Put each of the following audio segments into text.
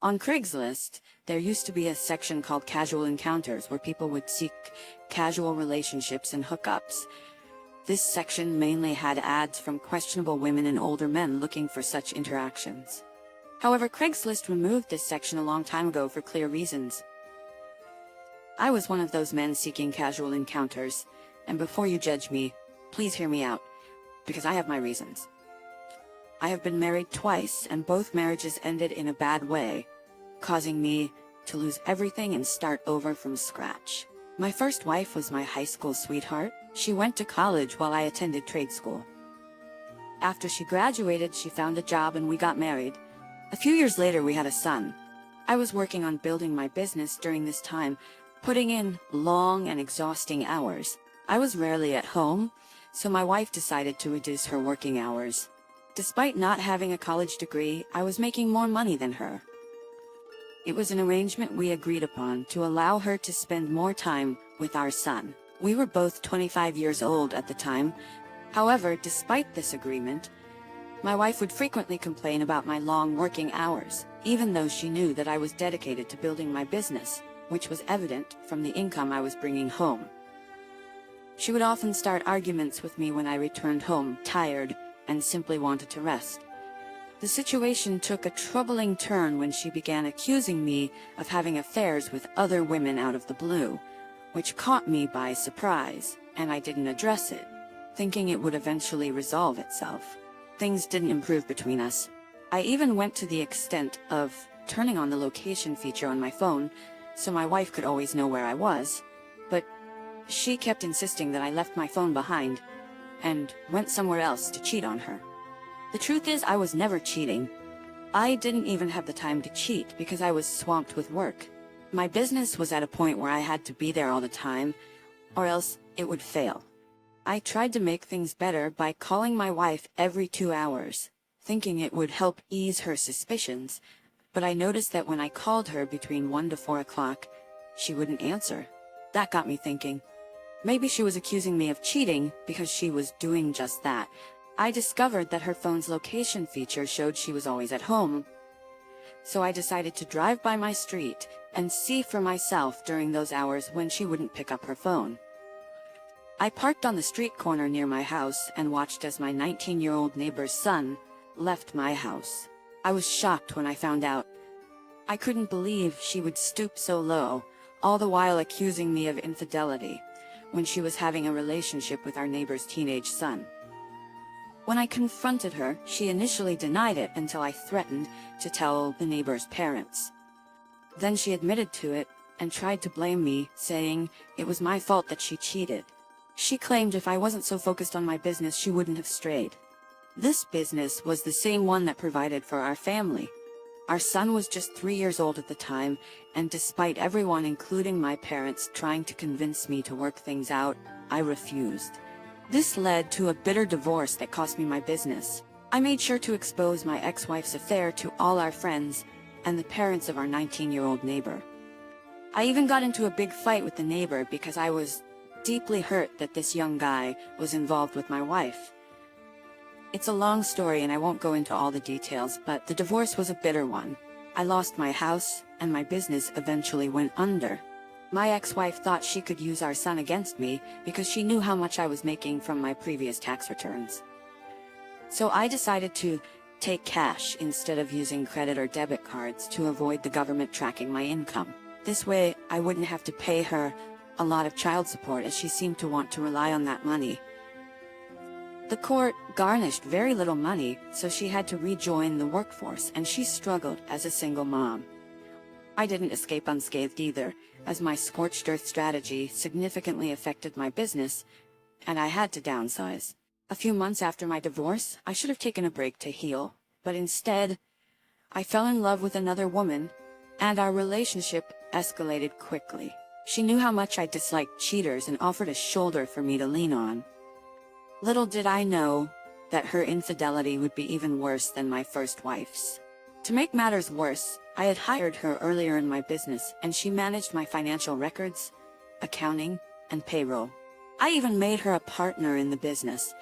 On Craigslist, there used to be a section called Casual Encounters where people would seek casual relationships and hookups. This section mainly had ads from questionable women and older men looking for such interactions. However, Craigslist removed this section a long time ago for clear reasons. I was one of those men seeking casual encounters, and before you judge me, please hear me out, because I have my reasons. I have been married twice, and both marriages ended in a bad way, causing me to lose everything and start over from scratch. My first wife was my high school sweetheart. She went to college while I attended trade school. After she graduated, she found a job and we got married. A few years later, we had a son. I was working on building my business during this time, putting in long and exhausting hours. I was rarely at home, so my wife decided to reduce her working hours. Despite not having a college degree, I was making more money than her. It was an arrangement we agreed upon to allow her to spend more time with our son. We were both 25 years old at the time. However, despite this agreement, my wife would frequently complain about my long working hours, even though she knew that I was dedicated to building my business, which was evident from the income I was bringing home. She would often start arguments with me when I returned home tired and simply wanted to rest. The situation took a troubling turn when she began accusing me of having affairs with other women out of the blue, which caught me by surprise, and I didn't address it, thinking it would eventually resolve itself. Things didn't improve between us. I even went to the extent of turning on the location feature on my phone so my wife could always know where I was, but she kept insisting that I left my phone behind and went somewhere else to cheat on her. The truth is, I was never cheating. I didn't even have the time to cheat because I was swamped with work. My business was at a point where I had to be there all the time, or else it would fail. I tried to make things better by calling my wife every 2 hours, thinking it would help ease her suspicions, but I noticed that when I called her between 1 to 4 o'clock, she wouldn't answer. That got me thinking. Maybe she was accusing me of cheating because she was doing just that. I discovered that her phone's location feature showed she was always at home, so I decided to drive by my street and see for myself during those hours when she wouldn't pick up her phone. I parked on the street corner near my house and watched as my 19-year-old neighbor's son left my house. I was shocked when I found out. I couldn't believe she would stoop so low, all the while accusing me of infidelity, when she was having a relationship with our neighbor's teenage son. When I confronted her, she initially denied it until I threatened to tell the neighbor's parents. Then she admitted to it and tried to blame me, saying it was my fault that she cheated. She claimed if I wasn't so focused on my business, she wouldn't have strayed. This business was the same one that provided for our family. Our son was just 3 years old at the time, and despite everyone, including my parents, trying to convince me to work things out, I refused. This led to a bitter divorce that cost me my business. I made sure to expose my ex-wife's affair to all our friends and the parents of our 19-year-old neighbor. I even got into a big fight with the neighbor because I was deeply hurt that this young guy was involved with my wife. It's a long story and I won't go into all the details, but the divorce was a bitter one. I lost my house and my business eventually went under. My ex-wife thought she could use our son against me because she knew how much I was making from my previous tax returns. So I decided to take cash instead of using credit or debit cards to avoid the government tracking my income. This way, I wouldn't have to pay her a lot of child support as she seemed to want to rely on that money. The court garnished very little money, so she had to rejoin the workforce, and she struggled as a single mom. I didn't escape unscathed either, as my scorched earth strategy significantly affected my business, and I had to downsize. A few months after my divorce, I should have taken a break to heal, but instead, I fell in love with another woman, and our relationship escalated quickly. She knew how much I disliked cheaters and offered a shoulder for me to lean on. Little did I know that her infidelity would be even worse than my first wife's. To make matters worse, I had hired her earlier in my business, and she managed my financial records, accounting, and payroll. I even made her a partner in the business.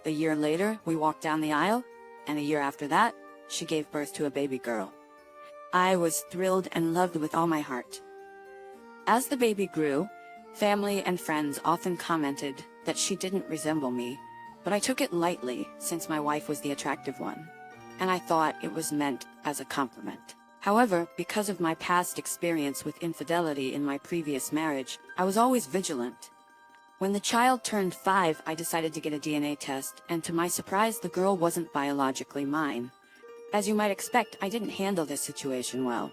A year later, we walked down the aisle, and a year after that, she gave birth to a baby girl. I was thrilled and loved with all my heart. As the baby grew, family and friends often commented that she didn't resemble me, but I took it lightly since my wife was the attractive one, and I thought it was meant as a compliment. However, because of my past experience with infidelity in my previous marriage, I was always vigilant. When the child turned 5, I decided to get a DNA test, and to my surprise, the girl wasn't biologically mine. As you might expect, I didn't handle this situation well.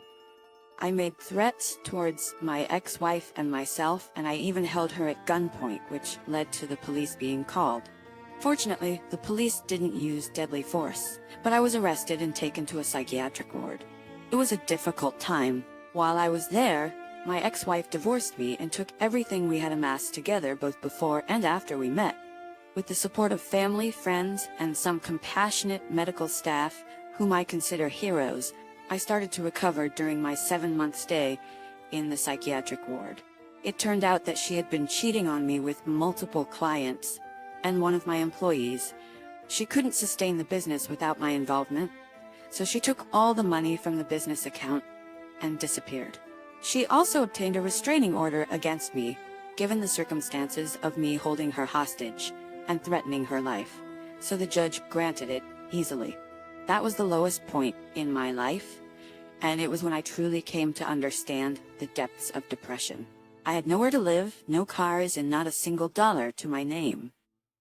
I made threats towards my ex-wife and myself, and I even held her at gunpoint, which led to the police being called. Fortunately, the police didn't use deadly force, but I was arrested and taken to a psychiatric ward. It was a difficult time. While I was there, my ex-wife divorced me and took everything we had amassed together both before and after we met. With the support of family, friends, and some compassionate medical staff, whom I consider heroes, I started to recover during my 7-month stay in the psychiatric ward. It turned out that she had been cheating on me with multiple clients and one of my employees. She couldn't sustain the business without my involvement, so she took all the money from the business account and disappeared. She also obtained a restraining order against me, given the circumstances of me holding her hostage and threatening her life, so the judge granted it easily. That was the lowest point in my life, and it was when I truly came to understand the depths of depression. I had nowhere to live, no cars, and not a single dollar to my name.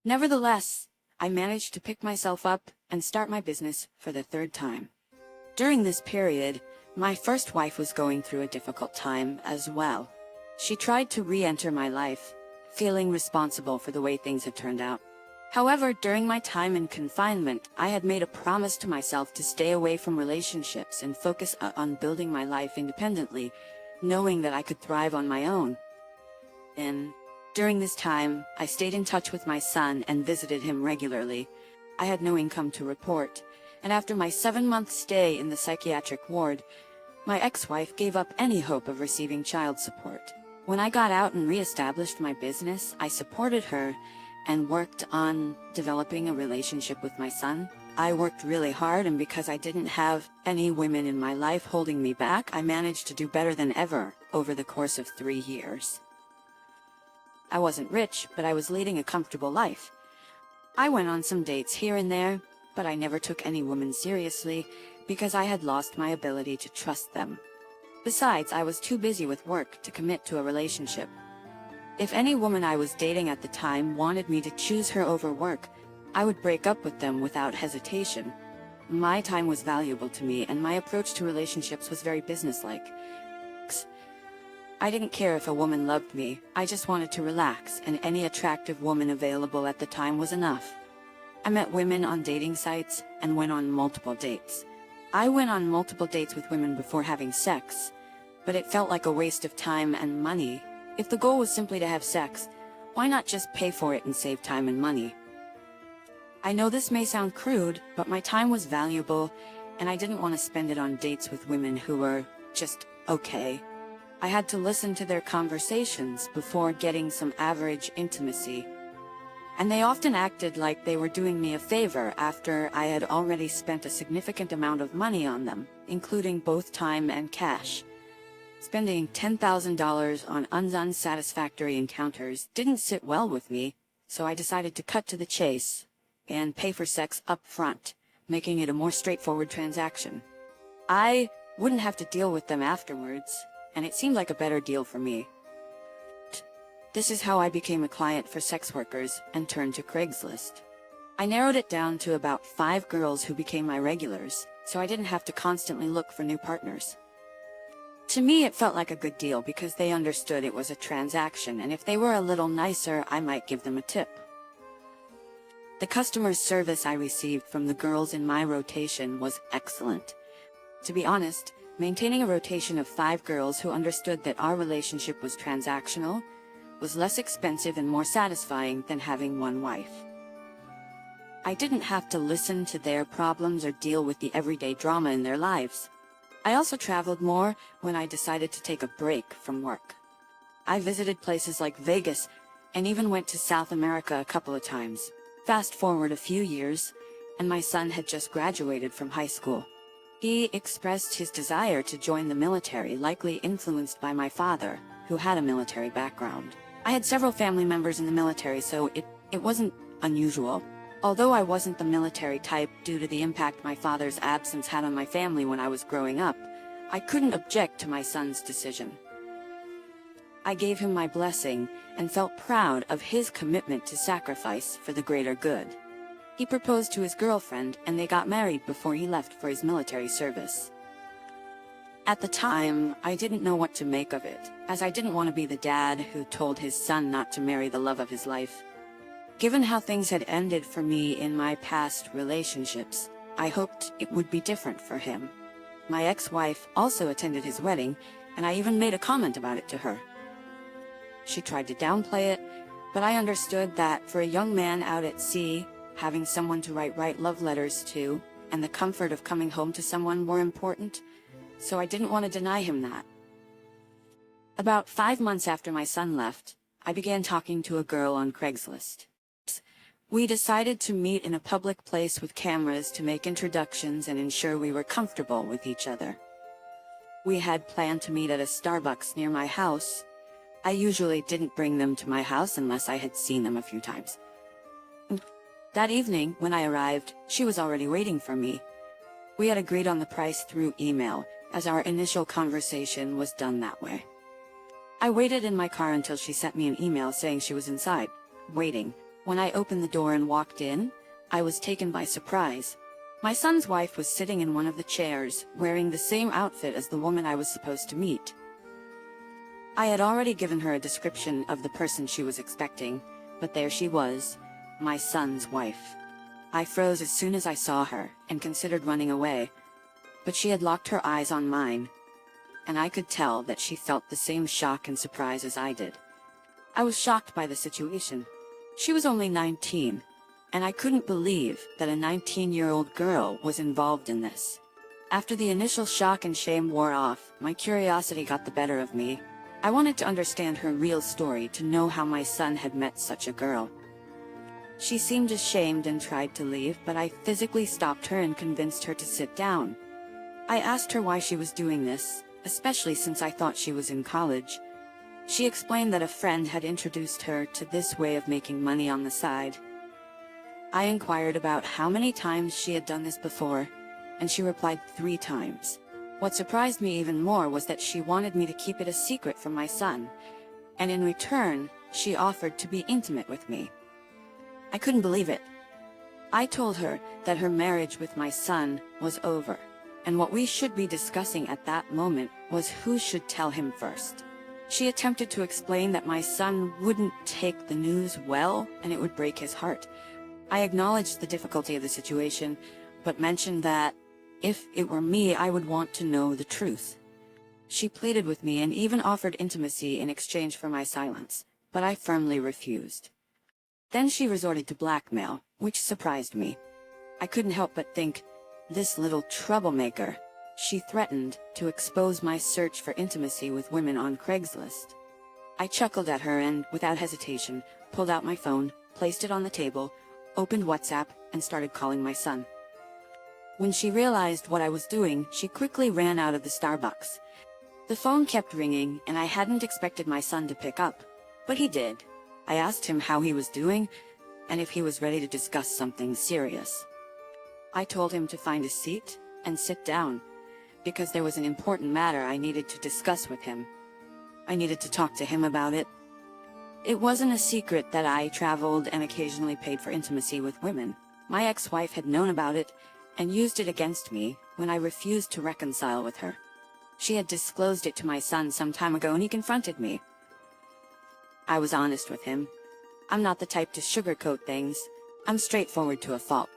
Nevertheless, I managed to pick myself up and start my business for the 3rd time. During this period, my first wife was going through a difficult time as well. She tried to re-enter my life, feeling responsible for the way things had turned out. However, during my time in confinement, I had made a promise to myself to stay away from relationships and focus on building my life independently, knowing that I could thrive on my own. And during this time, I stayed in touch with my son and visited him regularly. I had no income to report, and after my 7-month stay in the psychiatric ward, my ex-wife gave up any hope of receiving child support. When I got out and re-established my business, I supported her and worked on developing a relationship with my son. I worked really hard, and because I didn't have any women in my life holding me back, I managed to do better than ever over the course of 3 years. I wasn't rich, but I was leading a comfortable life. I went on some dates here and there, but I never took any woman seriously because I had lost my ability to trust them. Besides, I was too busy with work to commit to a relationship. If any woman I was dating at the time wanted me to choose her over work, I would break up with them without hesitation. My time was valuable to me, and my approach to relationships was very businesslike. I didn't care if a woman loved me, I just wanted to relax, and any attractive woman available at the time was enough. I met women on dating sites and went on multiple dates. I went on multiple dates with women before having sex, but it felt like a waste of time and money. If the goal was simply to have sex, why not just pay for it and save time and money? I know this may sound crude, but my time was valuable, and I didn't want to spend it on dates with women who were just okay. I had to listen to their conversations before getting some average intimacy. And they often acted like they were doing me a favor after I had already spent a significant amount of money on them, including both time and cash. Spending $10,000 on unsatisfactory encounters didn't sit well with me, so I decided to cut to the chase and pay for sex up front, making it a more straightforward transaction. I wouldn't have to deal with them afterwards, and it seemed like a better deal for me. This is how I became a client for sex workers and turned to Craigslist. I narrowed it down to about 5 girls who became my regulars, so I didn't have to constantly look for new partners. To me, it felt like a good deal because they understood it was a transaction, and if they were a little nicer, I might give them a tip. The customer service I received from the girls in my rotation was excellent. To be honest, maintaining a rotation of 5 girls who understood that our relationship was transactional was less expensive and more satisfying than having one wife. I didn't have to listen to their problems or deal with the everyday drama in their lives. I also traveled more when I decided to take a break from work. I visited places like Vegas and even went to South America a couple of times. Fast forward a few years, and my son had just graduated from high school. He expressed his desire to join the military, likely influenced by my father, who had a military background. I had several family members in the military, so it wasn't unusual. Although I wasn't the military type due to the impact my father's absence had on my family when I was growing up, I couldn't object to my son's decision. I gave him my blessing and felt proud of his commitment to sacrifice for the greater good. He proposed to his girlfriend and they got married before he left for his military service. At the time, I didn't know what to make of it, as I didn't want to be the dad who told his son not to marry the love of his life. Given how things had ended for me in my past relationships, I hoped it would be different for him. My ex-wife also attended his wedding, and I even made a comment about it to her. She tried to downplay it, but I understood that for a young man out at sea, having someone to write love letters to, and the comfort of coming home to someone were important, so I didn't want to deny him that. About 5 months after my son left, I began talking to a girl on Craigslist. We decided to meet in a public place with cameras to make introductions and ensure we were comfortable with each other. We had planned to meet at a Starbucks near my house. I usually didn't bring them to my house unless I had seen them a few times. That evening, when I arrived, she was already waiting for me. We had agreed on the price through email, as our initial conversation was done that way. I waited in my car until she sent me an email saying she was inside, waiting. When I opened the door and walked in, I was taken by surprise. My son's wife was sitting in one of the chairs, wearing the same outfit as the woman I was supposed to meet. I had already given her a description of the person she was expecting, but there she was, my son's wife. I froze as soon as I saw her, and considered running away, but she had locked her eyes on mine, and I could tell that she felt the same shock and surprise as I did. I was shocked by the situation. She was only 19, and I couldn't believe that a 19-year-old girl was involved in this. After the initial shock and shame wore off, my curiosity got the better of me. I wanted to understand her real story, to know how my son had met such a girl. She seemed ashamed and tried to leave, but I physically stopped her and convinced her to sit down. I asked her why she was doing this, especially since I thought she was in college. She explained that a friend had introduced her to this way of making money on the side. I inquired about how many times she had done this before, and she replied 3 times. What surprised me even more was that she wanted me to keep it a secret from my son, and in return, she offered to be intimate with me. I couldn't believe it. I told her that her marriage with my son was over, and what we should be discussing at that moment was who should tell him first. She attempted to explain that my son wouldn't take the news well, and it would break his heart. I acknowledged the difficulty of the situation, but mentioned that if it were me, I would want to know the truth. She pleaded with me and even offered intimacy in exchange for my silence, but I firmly refused. Then she resorted to blackmail, which surprised me. I couldn't help but think, this little troublemaker. She threatened to expose my search for intimacy with women on Craigslist. I chuckled at her and, without hesitation, pulled out my phone, placed it on the table, opened WhatsApp, and started calling my son. When she realized what I was doing, she quickly ran out of the Starbucks. The phone kept ringing, and I hadn't expected my son to pick up, but he did. I asked him how he was doing, and if he was ready to discuss something serious. I told him to find a seat and sit down, because there was an important matter I needed to discuss with him. I needed to talk to him about it. It wasn't a secret that I traveled and occasionally paid for intimacy with women. My ex-wife had known about it and used it against me when I refused to reconcile with her. She had disclosed it to my son some time ago and he confronted me. I was honest with him. I'm not the type to sugarcoat things. I'm straightforward to a fault.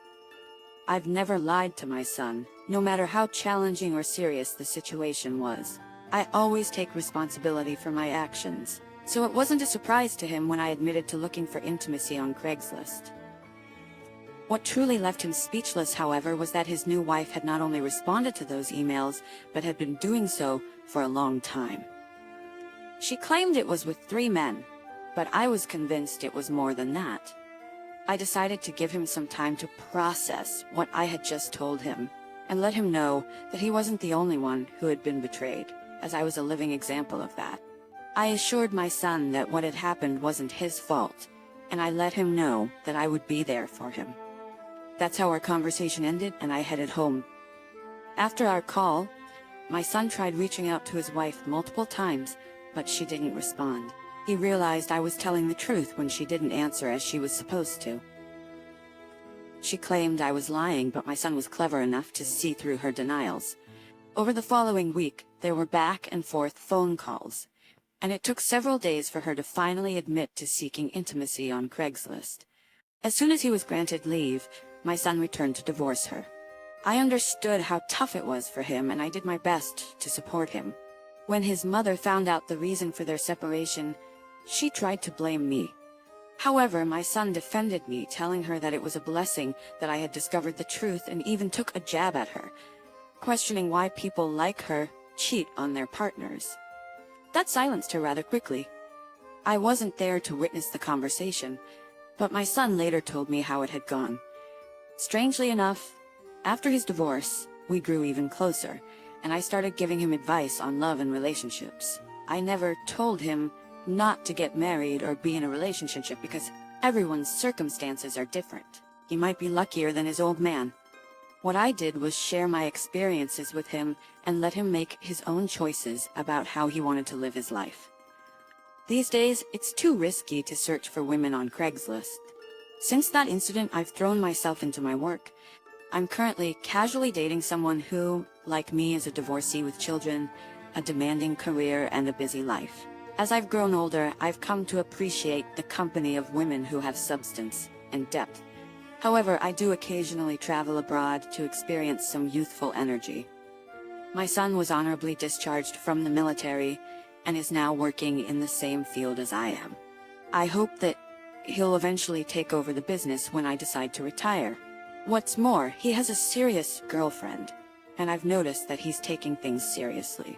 I've never lied to my son, no matter how challenging or serious the situation was. I always take responsibility for my actions, so it wasn't a surprise to him when I admitted to looking for intimacy on Craigslist. What truly left him speechless, however, was that his new wife had not only responded to those emails, but had been doing so for a long time. She claimed it was with 3 men, but I was convinced it was more than that. I decided to give him some time to process what I had just told him. and let him know that he wasn't the only one who had been betrayed, as I was a living example of that. I assured my son that what had happened wasn't his fault, and I let him know that I would be there for him. That's how our conversation ended, and I headed home. After our call, my son tried reaching out to his wife multiple times, but she didn't respond. He realized I was telling the truth when she didn't answer as she was supposed to. She claimed I was lying, but my son was clever enough to see through her denials. Over the following week, there were back and forth phone calls, and it took several days for her to finally admit to seeking intimacy on Craigslist. As soon as he was granted leave, my son returned to divorce her. I understood how tough it was for him, and I did my best to support him. When his mother found out the reason for their separation, she tried to blame me. However, my son defended me, telling her that it was a blessing that I had discovered the truth, and even took a jab at her, questioning why people like her cheat on their partners. That silenced her rather quickly. I wasn't there to witness the conversation, but my son later told me how it had gone. Strangely enough, after his divorce, we grew even closer, and I started giving him advice on love and relationships. I never told him not to get married or be in a relationship because everyone's circumstances are different. He might be luckier than his old man. What I did was share my experiences with him and let him make his own choices about how he wanted to live his life. These days, it's too risky to search for women on Craigslist. Since that incident, I've thrown myself into my work. I'm currently casually dating someone who, like me, is a divorcee with children, a demanding career, and a busy life. As I've grown older, I've come to appreciate the company of women who have substance and depth. However, I do occasionally travel abroad to experience some youthful energy. My son was honorably discharged from the military and is now working in the same field as I am. I hope that he'll eventually take over the business when I decide to retire. What's more, he has a serious girlfriend, and I've noticed that he's taking things seriously.